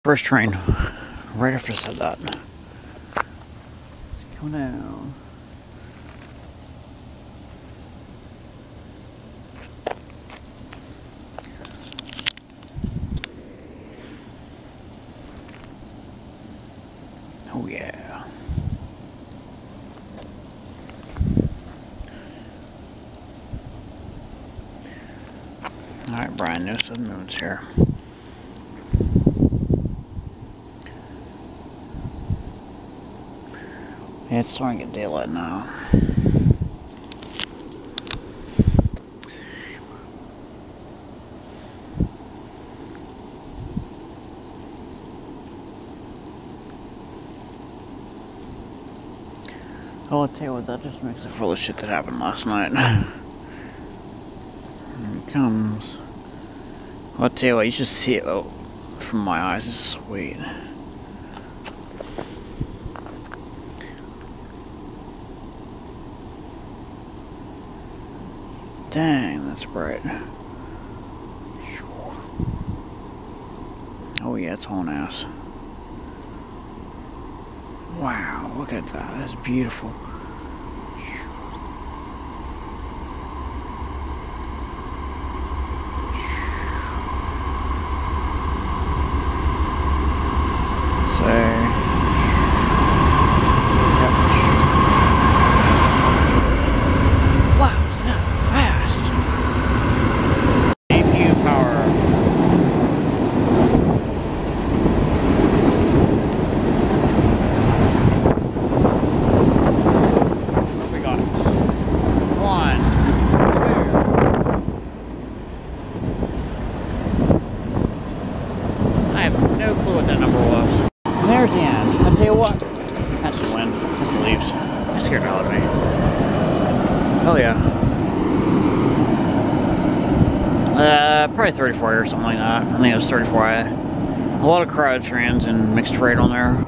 First train, right after I said that. Come down. Oh yeah. Alright, Brian, no sudden movements here. Yeah, it's starting to get daylight now. Oh, I'll tell you what, that just makes it full of shit that happened last night. Here it comes. I'll tell you what, you should see it from my eyes. It's sweet. Dang, that's bright. Oh yeah, it's hauling ass. Wow, look at that. That's beautiful. There's the end. I'll tell you what. That's the wind. That's the leaves. That scared the hell out of me. Hell yeah. Probably 34 or something like that. I think it was 34. A lot of crowded trains and mixed freight on there.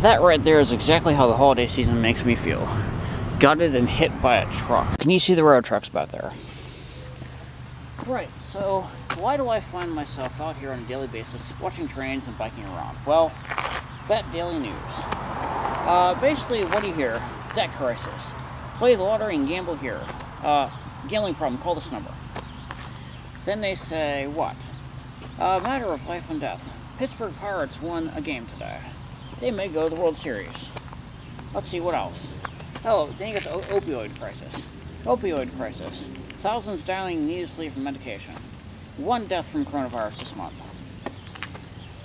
That right there is exactly how the holiday season makes me feel. Gutted and hit by a truck. Can you see the road trucks back there? Right, so why do I find myself out here on a daily basis watching trains and biking around? Well, that daily news. Basically, what do you hear? Debt crisis. Play the lottery and gamble here. Gambling problem, call this number. Then they say, what? Matter of life and death. Pittsburgh Pirates won a game today. They may go to the World Series. Let's see, what else? Oh, then you get the opioid crisis. Opioid crisis. Thousands dying needlessly from medication. 1 death from coronavirus this month.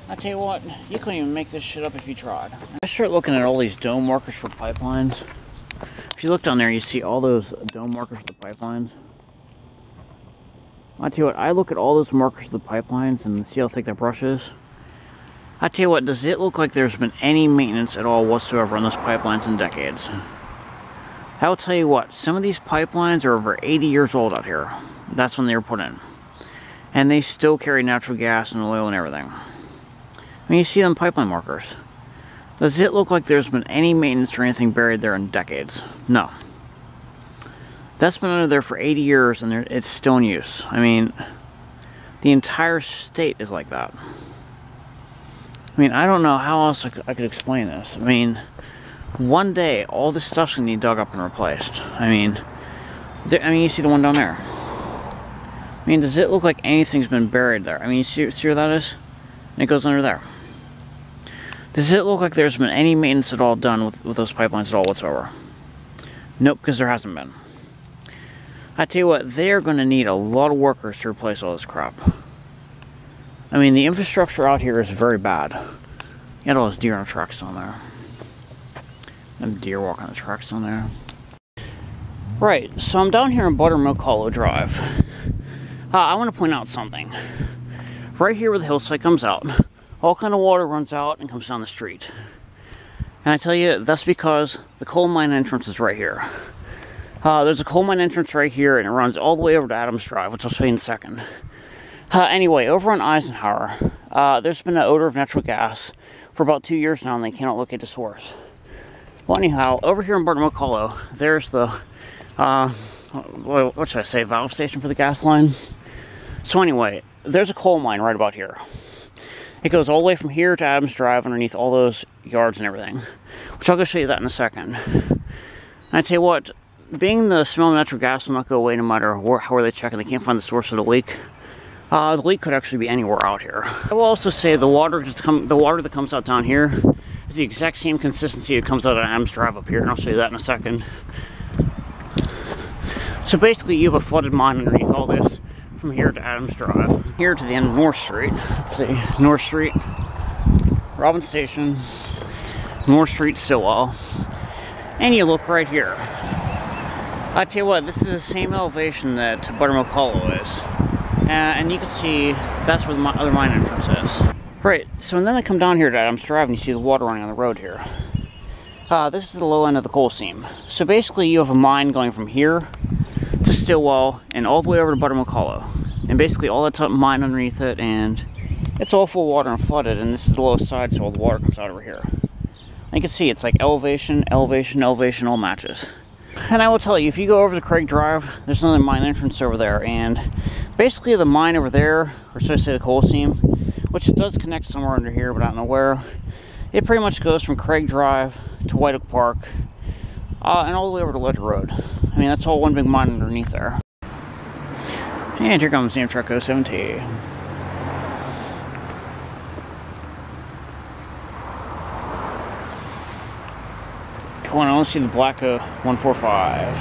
I tell you what, you couldn't even make this shit up if you tried. I start looking at all these dome markers for pipelines. If you look down there, you see all those dome markers for the pipelines. I tell you what, I look at all those markers for the pipelines and see how thick that brush is. I tell you what, does it look like there's been any maintenance at all whatsoever on those pipelines in decades? I'll tell you what, some of these pipelines are over 80 years old out here. That's when they were put in. And they still carry natural gas and oil and everything. I mean, you see them pipeline markers. Does it look like there's been any maintenance or anything buried there in decades? No. That's been under there for 80 years and it's still in use. I mean, the entire state is like that. I mean, I don't know how else I could explain this. I mean, one day, all this stuff's going to need dug up and replaced. I mean, you see the one down there. I mean, does it look like anything's been buried there? I mean, you see where that is? And it goes under there. Does it look like there's been any maintenance at all done with those pipelines at all whatsoever? Nope, because there hasn't been. I tell you what, they're going to need a lot of workers to replace all this crap. I mean, the infrastructure out here is very bad. You got all those deer on the tracks down there. Them deer walking on the tracks down there. Right, so I'm down here on Buttermilk Hollow Drive. I want to point out something. Right here where the hillside comes out, all kind of water runs out and comes down the street. And I tell you, that's because the coal mine entrance is right here. There's a coal mine entrance right here, and it runs all the way over to Adams Drive, which I'll show you in a second. Anyway, over on Eisenhower, there's been an odor of natural gas for about 2 years now, and they cannot locate the source. Well, anyhow, over here in Buttermilk Hollow, there's the, what should I say, valve station for the gas line. So anyway, there's a coal mine right about here. It goes all the way from here to Adams Drive underneath all those yards and everything, which I'll go show you that in a second. And I tell you what, being the smell of natural gas will not go away no matter where they check and they can't find the source of the leak. The leak could actually be anywhere out here. I will also say the water that comes out down here is the exact same consistency that comes out of Adams Drive up here, and I'll show you that in a second. So basically, you have a flooded mine underneath all this from here to Adams Drive, here to the end of North Street. Let's see, North Street, Robin Station, North Street, Stillwell, and you look right here. I tell you what, this is the same elevation that Buttermilk Hollow is. And you can see that's where the other mine entrance is. Right, so and then I come down here to Adams Drive and you see the water running on the road here. This is the low end of the coal seam. So basically you have a mine going from here to Stillwell and all the way over to Buttermilk Hollow. And basically all that's mine underneath it, and it's all full of water and flooded, and this is the lowest side, so all the water comes out over here. And you can see it's like elevation, elevation, elevation, all matches. And I will tell you, if you go over to Craig Drive, there's another mine entrance over there, and basically the mine over there, or should I say the coal seam, which it does connect somewhere under here, but I don't know where, it pretty much goes from Craig Drive to White Oak Park, and all the way over to Ledge Road. I mean, that's all one big mine underneath there. And here comes the Amtrak 070. Come on, I want to see the black 145.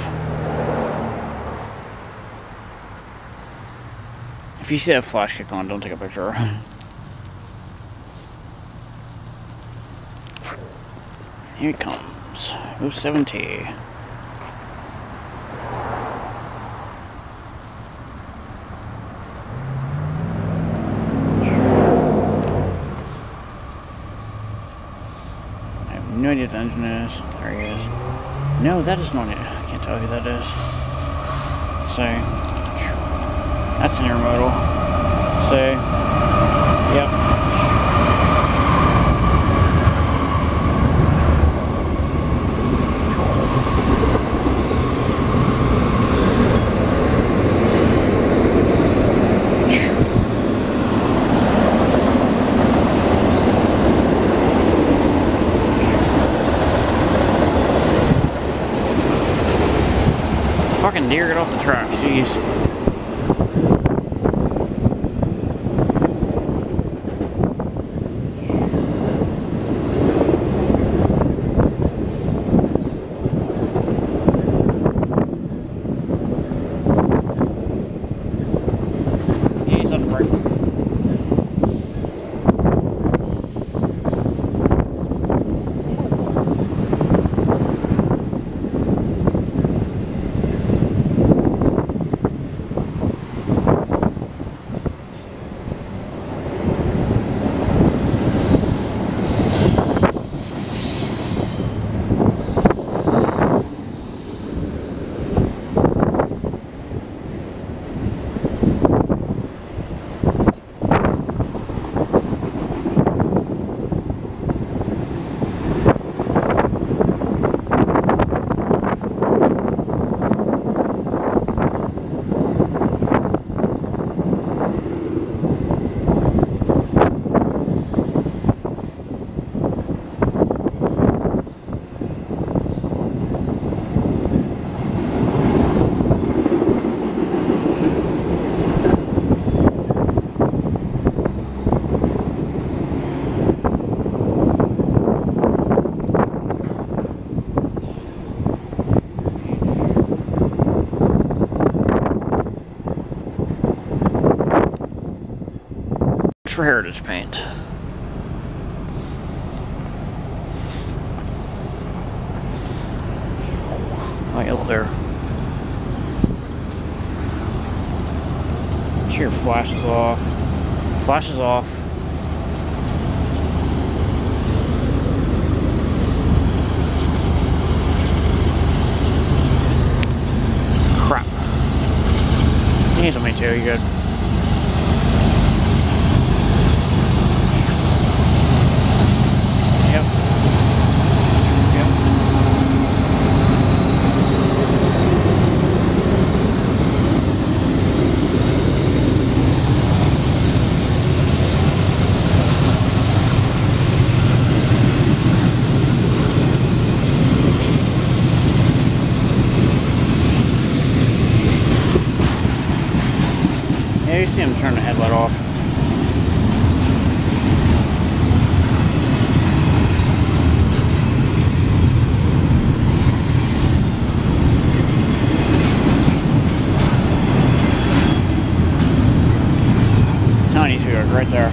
If you see that flash kick on, don't take a picture. Here it comes. 070. No idea what the engine is. There he is. No, that is not it. I can't tell who that is. Let's see. That's an intermodal. Let's see. Yep. Fucking deer, get off the track, jeez. Yeah, he's on the brake. for Heritage Paint. Oh, you'll clear. Make sure your flash is off. Flash is off. Crap. You need something too, you good. Yep. Yep. Yeah, you see him turn the headlight off. Tiny sweetheart, right there.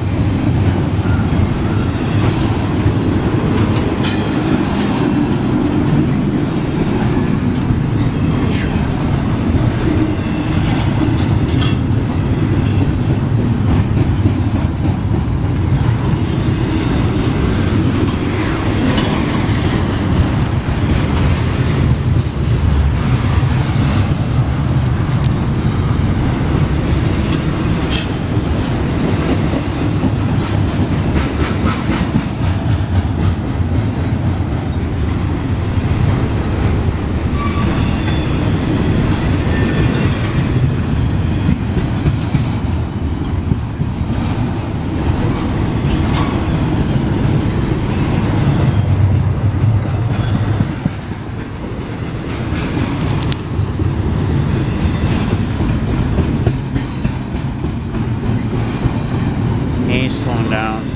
He's slowing down.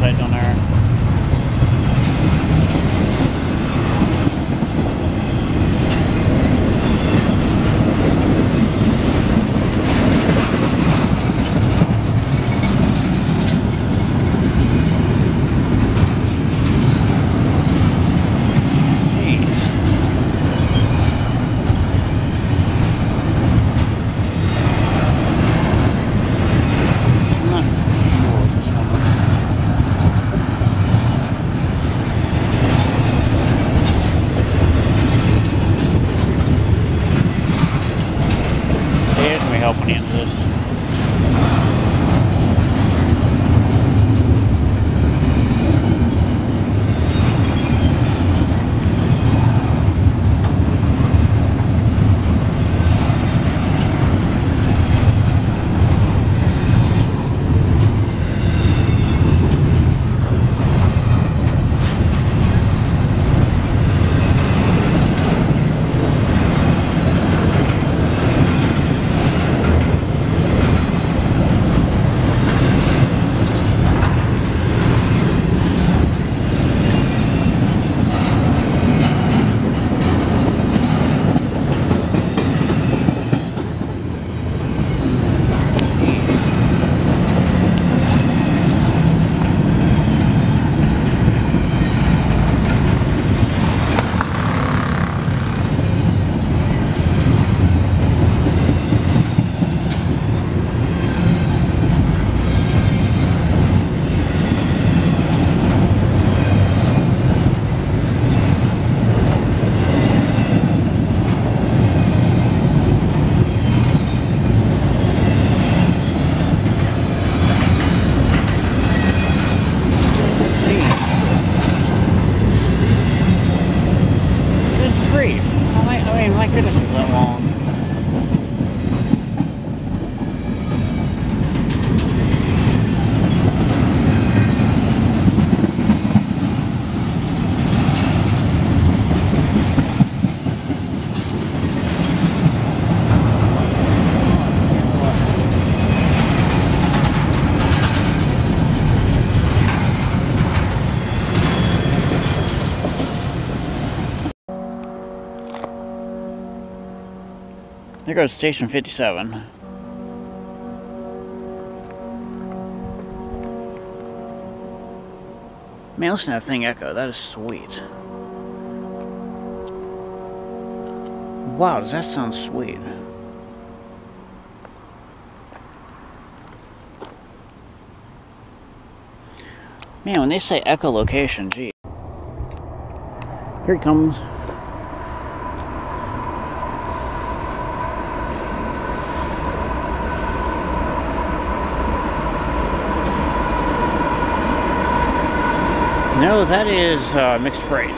campsite down there. Helping into this. My goodness, is that long? There goes Station 57. Man, listen to that thing echo. That is sweet. Wow, does that sound sweet? Man, when they say echolocation, gee. Here he comes. No, that is mixed freight.